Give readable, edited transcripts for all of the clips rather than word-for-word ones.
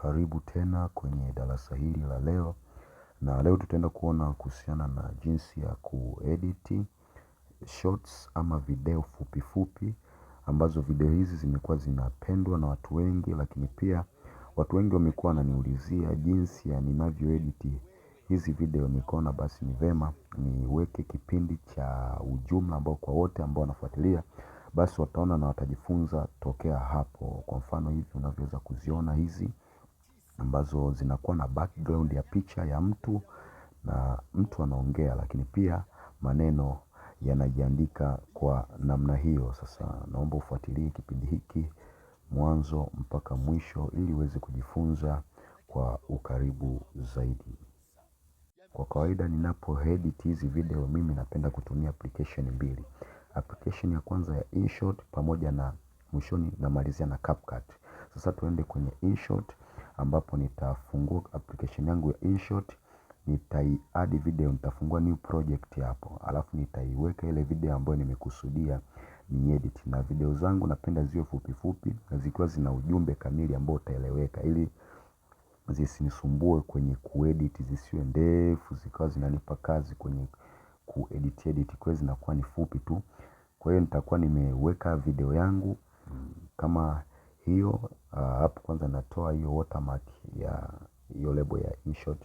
Karibu tena kwenye darasa hili la leo, na leo tutaenda kuona kuhusiana na jinsi ya kuedit shorts ama video fupi fupi, ambazo video hizi zimekuwa zinapendwa na watu wengi, lakini pia watu wengi wamekuwa wananiulizia jinsi ya ninavyoedit hizi video. Nikaona basi ni vema niweke kipindi cha ujumla ambao kwa wote ambao wanafuatilia basi wataona na watajifunza tokea hapo. Kwa mfano hivi unavyoweza kuziona hizi ambazo zinakuwa na background ya picha ya mtu na mtu anaongea, lakini pia maneno yanajiandika kwa namna hiyo. Sasa naomba ufuatilie kipindi hiki mwanzo mpaka mwisho ili uweze kujifunza kwa ukaribu zaidi. Kwa kawaida ninapo edit hizi video, mimi napenda kutumia application mbili. Application ya kwanza ya InShot pamoja na mwishoni namalizia na CapCut. Sasa tuende kwenye InShot ambapo nitafungua application yangu ya InShot, nitaiadd video, nitafungua new project hapo. Alafu nitaiweka ile video ambayo nimekusudia ni edit. Na video zangu napenda ziwe fupi fupi na zikiwa zina ujumbe kamili ambao utaeleweka, ili zisinisumbue kwenye kuedit, zisiwe ndefu zikawa zinanipa kazi kwenye kuedit kwa zinakuwa ni fupi tu. Kwa hiyo nitakuwa nimeweka video yangu kama hiyo hapo. Kwanza natoa hiyo watermark ya hiyo lebo ya InShot.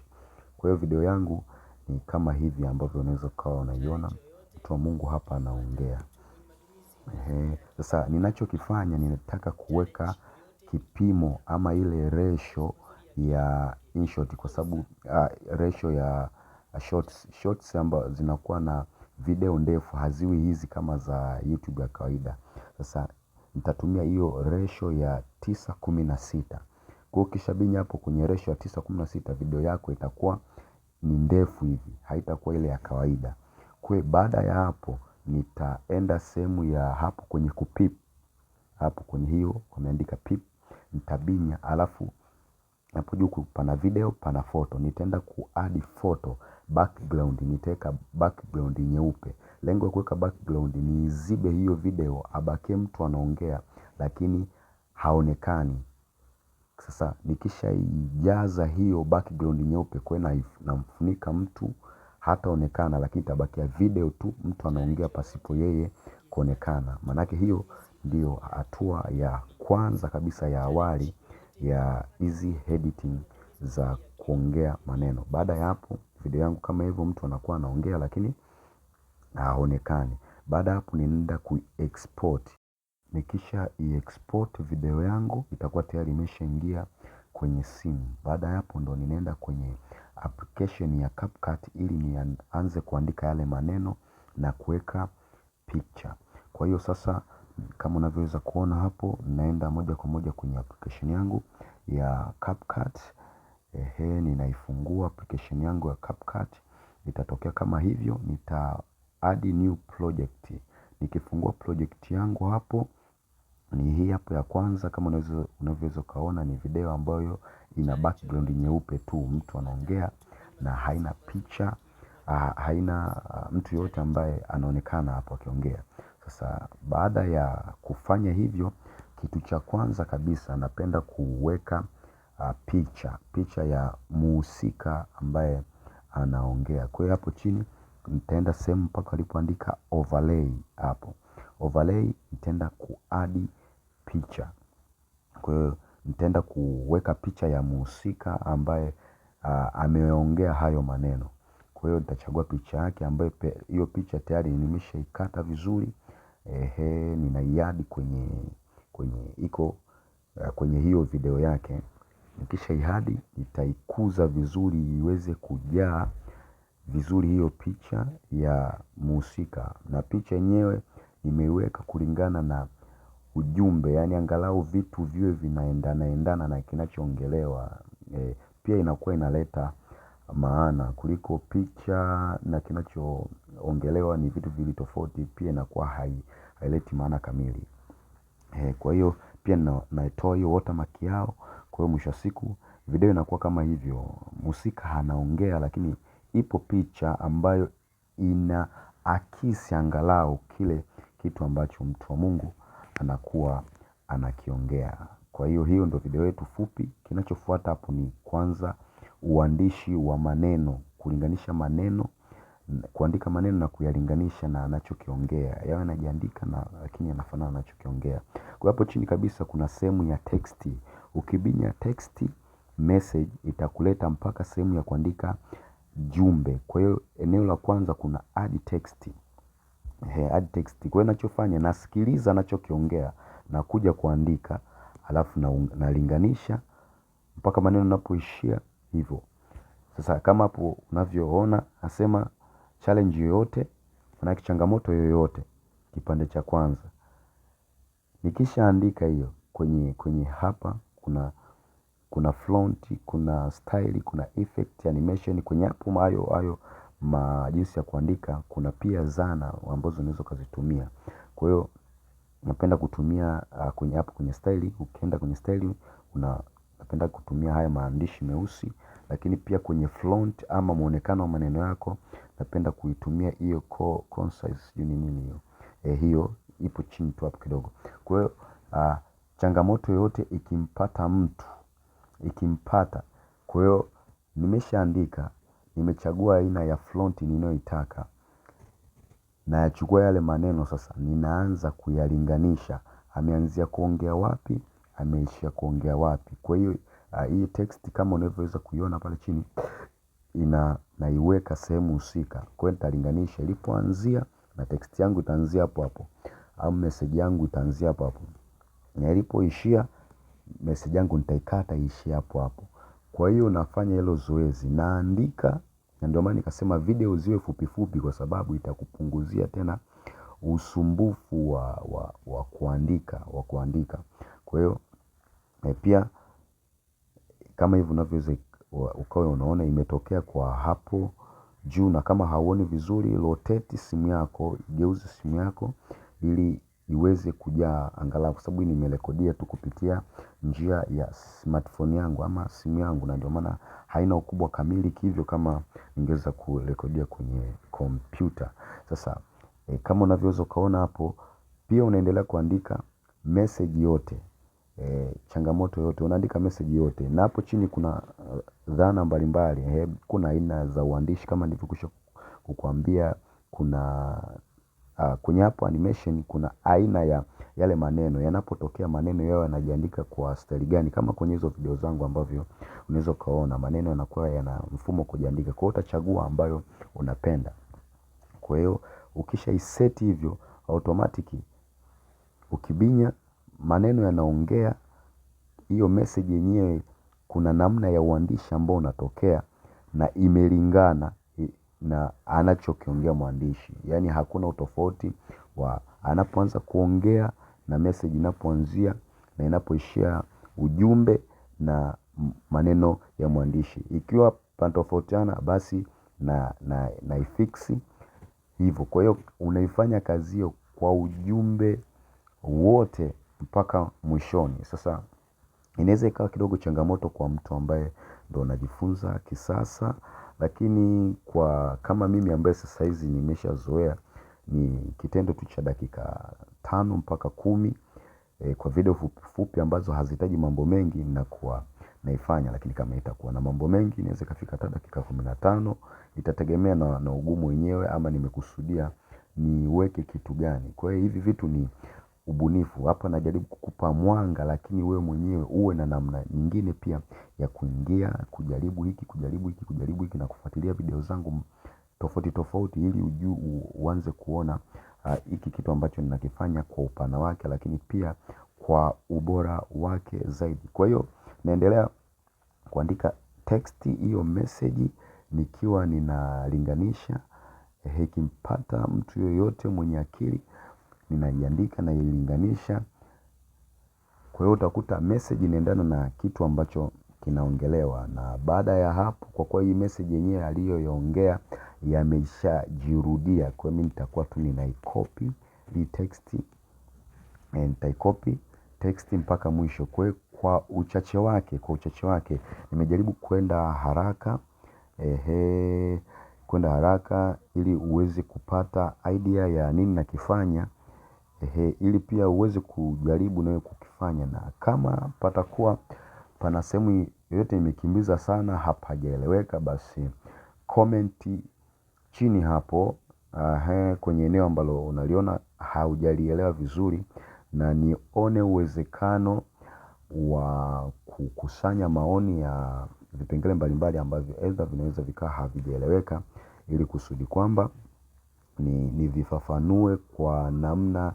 Kwa hiyo video yangu ni kama hivi ambavyo unaweza kuwa unaiona. Mtu wa Mungu hapa anaongea. Sasa ninachokifanya, ninataka kuweka kipimo ama ile ratio ya InShot, kwa sababu ratio ya shorts ambazo zinakuwa na video ndefu haziwi hizi kama za YouTube ya kawaida. Sasa nitatumia hiyo ratio ya 9:16. Kwa ukishabinya hapo kwenye ratio ya 9:16, video yako itakuwa ni ndefu hivi, haitakuwa ile ya kawaida. Kwa baada ya hapo nitaenda sehemu ya hapo kwenye kupip, hapo kwenye hiyo wameandika pip, nitabinya. Alafu hapo juu pana video pana photo, nitaenda kuadd photo background, nitaweka background nyeupe. Lengo la kuweka background ni zibe hiyo video, abaki mtu anaongea lakini haonekani. Sasa nikisha ijaza hiyo background nyeupe, kwa namfunika mtu hataonekana, lakini tabakia video tu, mtu anaongea pasipo yeye kuonekana. Manake hiyo ndio hatua ya kwanza kabisa ya awali ya hizi editing za kuongea maneno. Baada ya hapo video yangu kama hivyo, mtu anakuwa anaongea lakini haonekani. Baada hapo ninaenda kuexport. Nikisha export video yangu itakuwa tayari imeshaingia kwenye simu. Baada hapo ndo ninaenda kwenye application ya CapCut ili nianze kuandika yale maneno na kuweka picture. Kwa hiyo sasa kama unavyoweza kuona hapo, naenda moja kwa moja kwenye application yangu ya CapCut. Ninaifungua application yangu ya CapCut. Itatokea kama hivyo, nita add new project. Nikifungua project yangu hapo, ni hii hapo ya kwanza. Kama unavyoweza kaona ni video ambayo ina background nyeupe tu, mtu anaongea na haina picha, haina mtu yote ambaye anaonekana hapo akiongea. Sasa baada ya kufanya hivyo, kitu cha kwanza kabisa napenda kuweka picha ya muhusika ambaye anaongea. Kwa hiyo hapo chini nitaenda sehemu mpaka alipoandika overlay hapo. Overlay nitaenda kuadd picha. Kwa hiyo nitaenda kuweka picha ya muhusika ambaye ameongea hayo maneno. Kwa hiyo nitachagua picha yake ambayo hiyo picha tayari nimeshaikata vizuri. Ninaiadd kwenye hiyo video yake. Nikisha iadi nitaikuza vizuri iweze kujaa vizuri hiyo picha ya muhusika. Na picha yenyewe nimeiweka kulingana na ujumbe, yani angalau vitu viwe vinaendana na kinachoongelewa. Pia inakuwa inaleta maana kuliko picha na kinachoongelewa ni vitu vili tofauti, pia inakuwa haileti maana kamili. Kwa hiyo pia naitoa hiyo watermark yao. Kwa hiyo mwisho wa siku video inakuwa kama hivyo, mhusika anaongea lakini ipo picha ambayo inaakisi angalau kile kitu ambacho mtu wa Mungu anakuwa anakiongea. Kwa hiyo ndo video yetu fupi. Kinachofuata hapo ni kwanza uandishi wa maneno, kulinganisha maneno, kuandika maneno na kuyalinganisha na anachokiongea. Yawe anajiandika na lakini yanafanana na anachokiongea. Kwa hapo chini kabisa kuna sehemu ya texti. Ukibinya texti message itakuleta mpaka sehemu ya kuandika jumbe. Kwa hiyo eneo la kwanza kuna add text. Add text. Kwa hiyo nachofanya nasikiliza anachokiongea na kuja kuandika, alafu nalinganisha mpaka maneno yanapoishia hivyo. Sasa kama hapo unavyoona nasema challenge yoyote, maana changamoto yoyote, kipande cha kwanza. Nikishaandika hiyo kwenye hapa kuna font, kuna style, kuna effect, animation, kwenye hapo hayo jinsi ya kuandika, kuna pia zana ambazo unaweza kuzitumia. Kwa hiyo napenda kutumia kwenye hapo kwenye style, ukienda kwenye style napenda kutumia haya maandishi meusi, lakini pia kwenye font ama muonekano wa maneno yako napenda kuitumia hiyo concise nini hiyo. Hiyo ipo chini tu hapo kidogo. Kwa hiyo changamoto yote ikimpata, kwa hiyo nimeshaandika, nimechagua aina ya font ninayoitaka, na yachukua yale maneno sasa ninaanza kuyalinganisha, ameanzia kuongea wapi, ameishia kuongea wapi. Kwa hiyo hii text kama unavyoweza kuiona pale chini naiweka sehemu husika. Kwa hiyo nitalinganisha ilipoanzia na text yangu itaanzia hapo hapo, au message yangu itaanzia hapo hapo, na ilipoishia message yangu nitaikata iishie hapo hapo. Kwa hiyo nafanya hilo zoezi, naandika, na ndio maana nikasema video ziwe fupi fupi, kwa sababu itakupunguzia tena usumbufu wa kuandika. Kwa hiyo pia kama hivi unavyoweza ukawa unaona imetokea kwa hapo juu, na kama hauoni vizuri rotate simu yako, geuza simu yako ili iweze kujaa angalau, kwa sababu nimerekodia tu kupitia njia ya smartphone yangu ama simu yangu, na ndio maana haina ukubwa kamili hivyo kama ningeweza kurekodia kwenye kompyuta. Sasa kama unavyoweza ukaona hapo, pia unaendelea kuandika message yote, changamoto yote unaandika message yote, na hapo chini kuna dhana mbalimbali. Kuna aina za uandishi kama nilivyokwisha kukuambia, kuna kwenye hapo animation kuna aina ya yale maneno, yanapotokea maneno yao yanajiandika kwa style gani, kama kwenye hizo video zangu ambavyo unaweza kaona maneno yanakuwa yana mfumo kujiandika. Kwa hiyo utachagua ambayo unapenda. Kwa hiyo ukisha iseti hivyo automatic, ukibinya maneno yanaongea, hiyo message yenyewe kuna namna ya uandishi ambao unatokea na imelingana na anachokiongea mwandishi. Yaani hakuna utofauti wa anapoanza kuongea na message inapoanzia na inapoishia ujumbe na maneno ya mwandishi. Ikiwa panatofautiana basi naifiksi hivyo. Kwa hiyo unaifanya kazi hiyo kwa ujumbe wote mpaka mwishoni. Sasa inaweza ikawa kidogo changamoto kwa mtu ambaye ndo anajifunza kisasa, lakini kwa kama mimi ambaye sasa hizi nimeshazoea, ni kitendo tu cha dakika 5 mpaka 10 kwa video fupi ambazo hazihitaji mambo mengi nakuwa naifanya. Lakini kama itakuwa na mambo mengi inaweza ikafika hata dakika 15, itategemea na ugumu wenyewe ama nimekusudia niweke kitu gani. Kwa hiyo hivi vitu ni ubunifu. Hapa najaribu kukupa mwanga, lakini wewe mwenyewe uwe na namna nyingine pia ya kuingia, kujaribu hiki na kufuatilia video zangu tofauti tofauti, ili uanze kuona hiki kitu ambacho ninakifanya kwa upana wake, lakini pia kwa ubora wake zaidi. Kwa hiyo naendelea kuandika text hiyo message nikiwa ninalinganisha. Ikimpata mtu yoyote mwenye akili ninaiandika na ilinganisha. Kwa hiyo utakuta message inaendana na kitu ambacho kinaongelewa, na baada ya hapo, kwa kuwa hii message yenyewe aliyoiongea yameshajirudia, kwa hiyo mimi nitakuwa tu ninaicopy hii text, nitaicopy text mpaka mwisho. Kwa hiyo kwa uchache wake nimejaribu kwenda haraka ili uweze kupata idea ya nini nakifanya, ili pia uweze kujaribu nawe kukifanya. kufanya, na kama patakuwa pana sehemu yoyote imekimbiza sana hapajaeleweka, basi komenti chini hapo kwenye eneo ambalo unaliona haujalielewa vizuri, na nione uwezekano wa kukusanya maoni ya vipengele mbalimbali ambavyo aidha vinaweza vikawa havijaeleweka, ili kusudi kwamba ni vifafanue kwa namna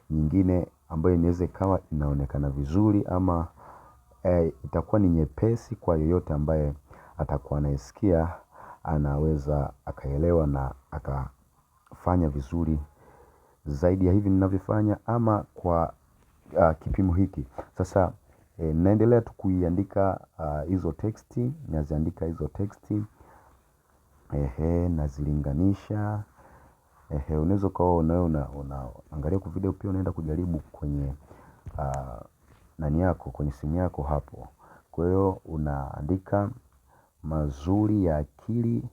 nyingine ambayo inaweza ikawa inaonekana vizuri, ama itakuwa ni nyepesi kwa yoyote ambaye atakuwa anaisikia, anaweza akaelewa na akafanya vizuri zaidi ya hivi ninavyofanya, ama kwa kipimo hiki. Sasa naendelea tu kuiandika hizo texti, naziandika hizo texti, nazilinganisha. Unaweza ukawa unaangalia kwa video pia, unaenda kujaribu kwenye nani yako, kwenye simu yako hapo. Kwa hiyo unaandika mazuri ya akili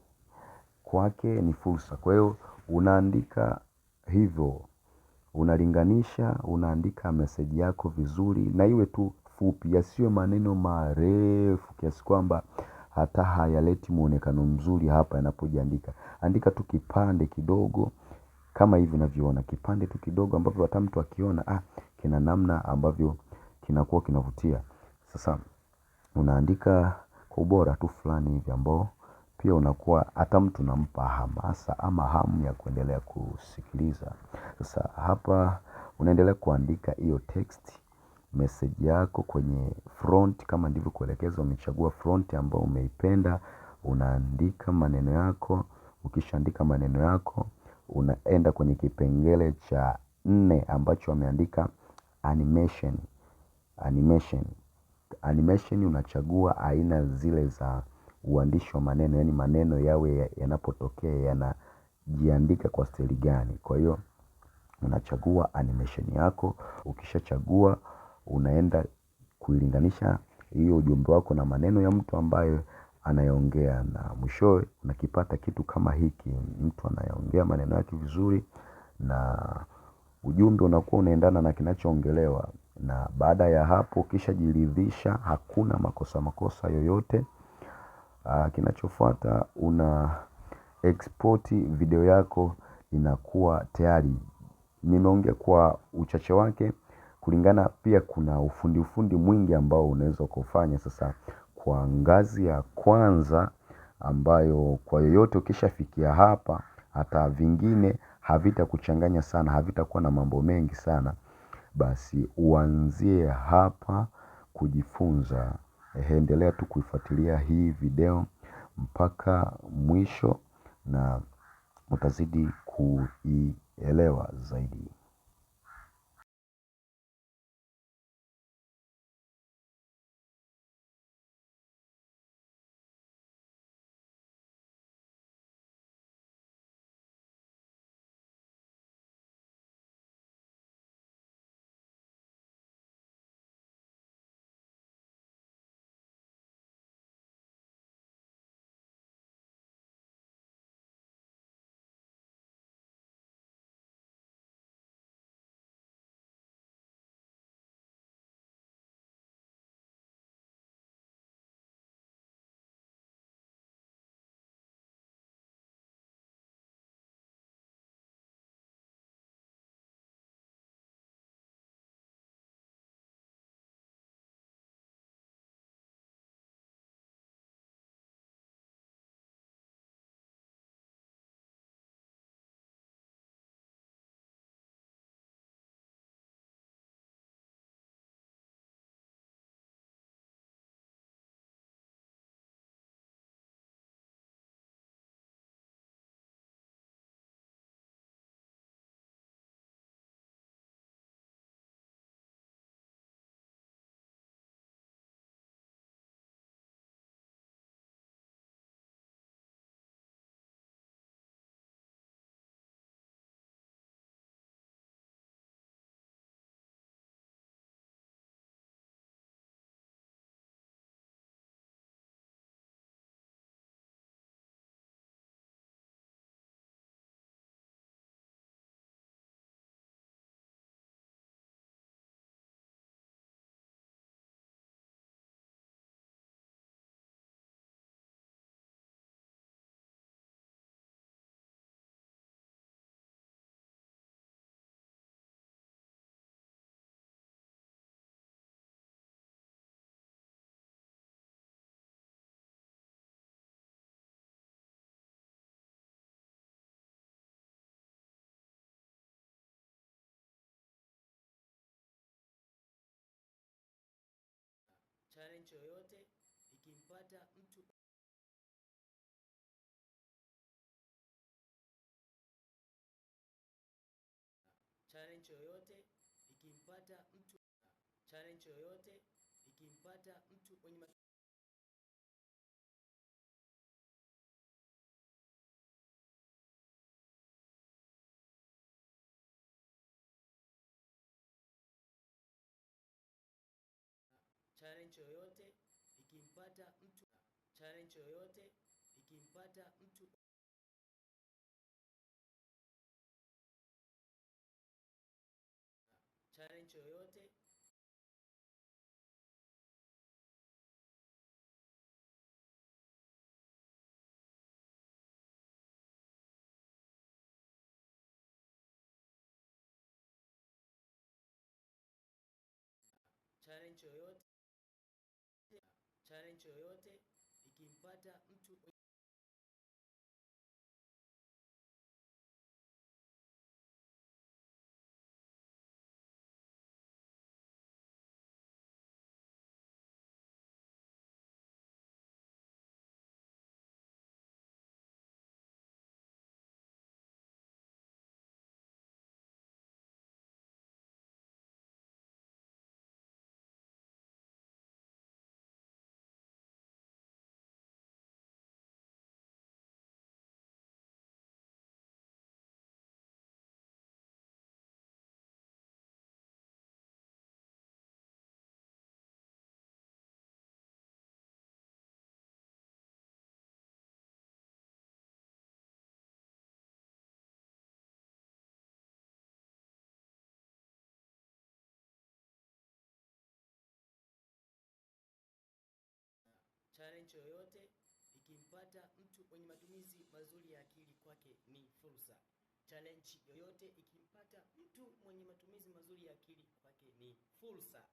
kwake ni fursa. Kwa hiyo unaandika hivyo, unalinganisha, unaandika message yako vizuri, na iwe tu fupi, yasiwe maneno marefu kiasi kwamba hata hayaleti muonekano mzuri hapa yanapojiandika. Andika tu kipande kidogo kama hivi unavyoona, kipande tu kidogo ambavyo hata mtu akiona kina namna ambavyo kinakuwa kinavutia. Sasa unaandika kwa ubora tu fulani hivi ambao pia unakuwa hata mtu unampa hamasa ama hamu ya kuendelea kusikiliza. Sasa hapa unaendelea kuandika hiyo text message yako kwenye front, kama ndivyo kuelekeza. Umechagua front ambayo umeipenda, unaandika maneno yako. Ukishaandika maneno yako, unaenda kwenye kipengele cha 4 ambacho wameandika animation. Animation unachagua aina zile za uandishi wa maneno, yani maneno yawe yanapotokea yanajiandika kwa staili gani. Kwa hiyo unachagua animation yako. Ukishachagua, unaenda kuilinganisha hiyo ujumbe wako na maneno ya mtu ambaye anayeongea, na mwishowe unakipata kitu kama hiki. Mtu anayeongea maneno yake vizuri na ujumbe unakuwa unaendana na kinachoongelewa. Na baada ya hapo ukishajiridhisha hakuna makosa yoyote, kinachofuata una export video yako, inakuwa tayari. Nimeongea kwa uchache wake, kulingana pia kuna ufundi mwingi ambao unaweza kufanya. Sasa kwa ngazi ya kwanza ambayo kwa yoyote ukishafikia hapa, hata vingine havitakuchanganya sana, havitakuwa na mambo mengi sana, basi uanzie hapa kujifunza. Endelea tu kuifuatilia hii video mpaka mwisho na utazidi kuielewa zaidi. challenge yoyote ikimpata mtu challenge yoyote ikimpata mtu challenge yoyote ikimpata mtu mwenye challenge yoyote ikimpata mtu challenge yoyote ikimpata mtu challenge yoyote challenge yoyote challenge yoyote ikimpata mtu challenge yoyote ikimpata mtu mwenye matumizi mazuri ya akili kwake ni fursa. Challenge yoyote ikimpata mtu mwenye matumizi mazuri ya akili kwake ni fursa.